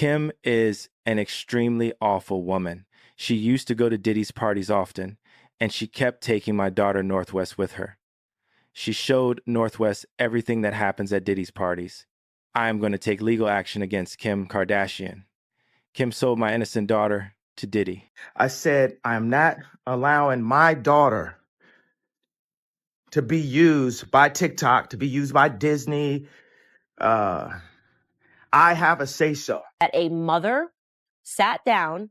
Kim is an extremely awful woman. She used to go to Diddy's parties often, and she kept taking my daughter Northwest with her. She showed Northwest everything that happens at Diddy's parties. I am going to take legal action against Kim Kardashian. Kim sold my innocent daughter to Diddy. I said, I'm not allowing my daughter to be used by TikTok, to be used by Disney. I have a say-so. That a mother sat down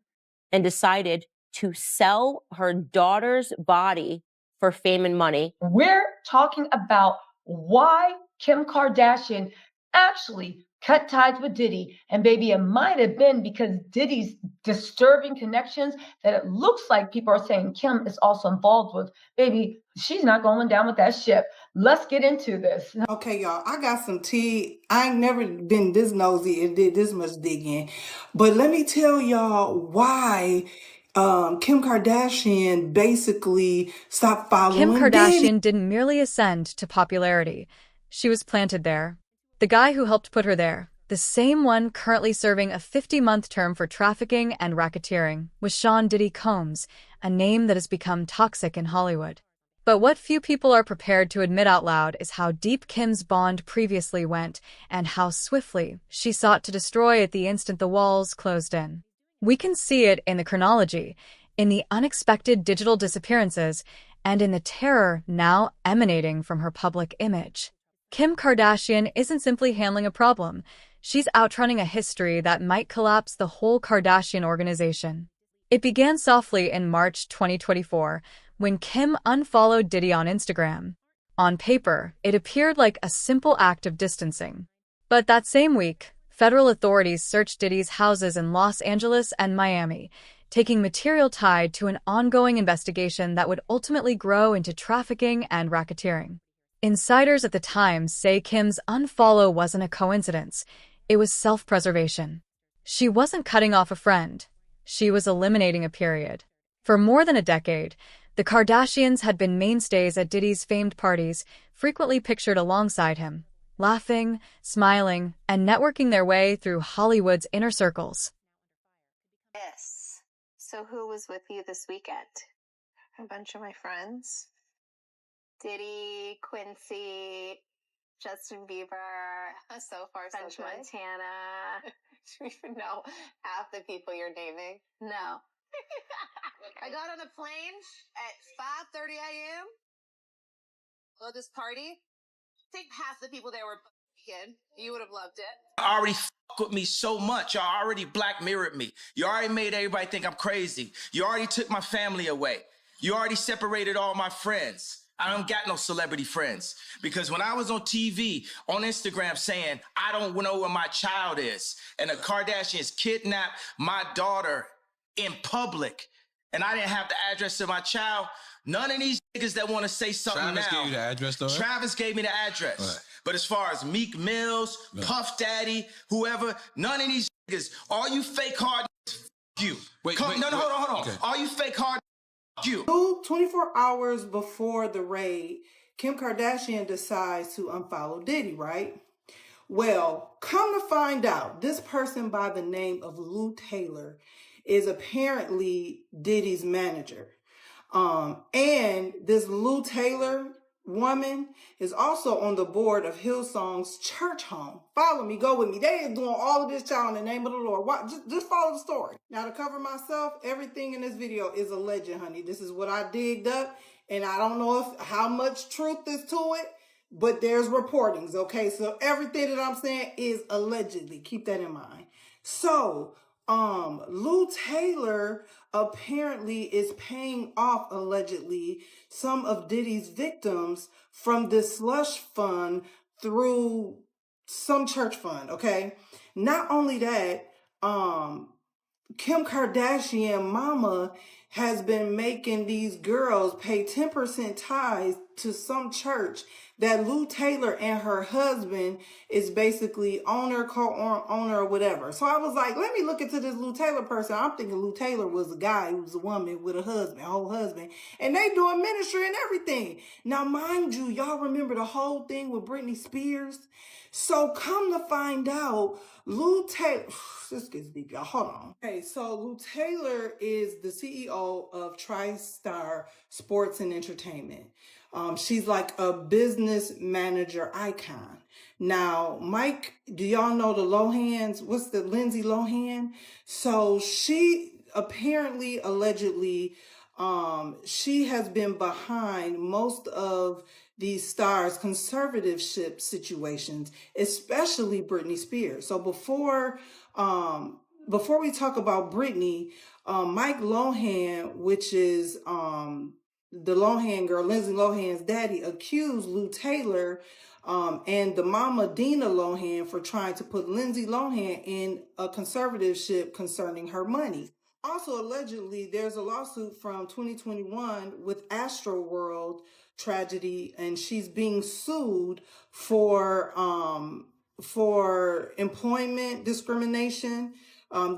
and decided to sell her daughter's body for fame and money. We're talking about why Kim Kardashian actually cut ties with Diddy. And baby, it might have been because Diddy's disturbing connections that it looks like people are saying Kim is also involved with. Baby, she's not going down with that ship. Let's get into this. Okay, y'all, I got some tea. I ain't never been this nosy and did this much digging. But let me tell y'all why Kim Kardashian basically stopped following Kim Kardashian Diddy. didn't merely ascend to popularity. She was planted there. The guy who helped put her there, the same one currently serving a 50-month term for trafficking and racketeering, was Sean Diddy Combs, a name that has become toxic in Hollywood. But what few people are prepared to admit out loud is how deep Kim's bond previously went and how swiftly she sought to destroy it the instant the walls closed in. We can see it in the chronology, in the unexpected digital disappearances, and in the terror now emanating from her public image. Kim Kardashian isn't simply handling a problem. She's outrunning a history that might collapse the whole Kardashian organization. It began softly in March 2024, when Kim unfollowed Diddy on Instagram. On paper, it appeared like a simple act of distancing. But that same week, federal authorities searched Diddy's houses in Los Angeles and Miami, taking material tied to an ongoing investigation that would ultimately grow into trafficking and racketeering. Insiders at the time say Kim's unfollow wasn't a coincidence. It was self-preservation. She wasn't cutting off a friend. She was eliminating a period. For more than a decade, the Kardashians had been mainstays at Diddy's famed parties, frequently pictured alongside him, laughing, smiling, and networking their way through Hollywood's inner circles. Yes. So who was with you this weekend? A bunch of my friends. Diddy, Quincy, Justin Bieber, so far French so good. Montana. Do you even know half the people you're naming? No. I got on a plane at 5:30 a.m. Well, this party. I think half the people there were kid. You would have loved it. Already with me so much. Y'all already black mirrored me. You already made everybody think I'm crazy. You already took my family away. You already separated all my friends. I don't got no celebrity friends because when I was on TV, on Instagram saying, I don't know where my child is, and the Kardashians kidnapped my daughter in public, and I didn't have the address of my child, none of these niggas that want to say something Travis now. gave you the address, though, right? Travis gave me the address. Right. But as far as Meek Mills, Puff Daddy, whoever, none of these niggas, all you fake hard niggas, you. Hold on. Okay. All you fake hard you. 24 hours before the raid, Kim Kardashian decides to unfollow Diddy, right? Well, come to find out, this person by the name of Lou Taylor is apparently Diddy's manager. And this Lou Taylor woman is also on the board of Hillsong's church home. Follow me, go with me. They are doing all of this, child, in the name of the Lord. Just follow the story. Now, to cover myself, everything in this video is alleged, honey. This is what I digged up, and I don't know how much truth is to it, but there's reportings, okay? So everything that I'm saying is allegedly. Keep that in mind. So, Lou Taylor apparently is paying off, allegedly, some of Diddy's victims from this slush fund through some church fund, okay? Not only that, Kim Kardashian mama has been making these girls pay 10% tithes to some church that Lou Taylor and her husband is basically owner, co-owner, or whatever. So I was like, let me look into this Lou Taylor person. I'm thinking Lou Taylor was a guy who was a woman with a husband, whole husband, and they doing ministry and everything. Now, mind you, y'all remember the whole thing with Britney Spears? So come to find out, Lou Taylor, this gets deep, y'all. Hold on. Okay, so Lou Taylor is the CEO of TriStar Sports and Entertainment. She's like a business manager icon. Now, Mike, do y'all know the Lohans? What's the Lindsay Lohan? So she apparently, allegedly, she has been behind most of these stars' conservatorship situations, especially Britney Spears. So before we talk about Britney, Mike Lohan, which is the Lohan girl, Lindsay Lohan's daddy, accused Lou Taylor and the mama Dina Lohan for trying to put Lindsay Lohan in a conservatorship concerning her money. Also, allegedly, there's a lawsuit from 2021 with Astroworld tragedy, and she's being sued for employment discrimination.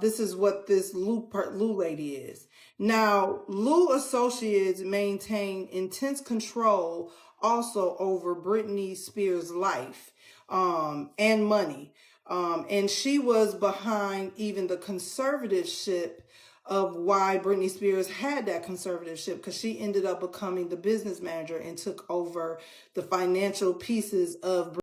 This is what this Lou lady is. Now, Lou Associates maintain intense control also over Britney Spears' life and money. And she was behind even the conservatorship of why Britney Spears had that conservatorship, because she ended up becoming the business manager and took over the financial pieces of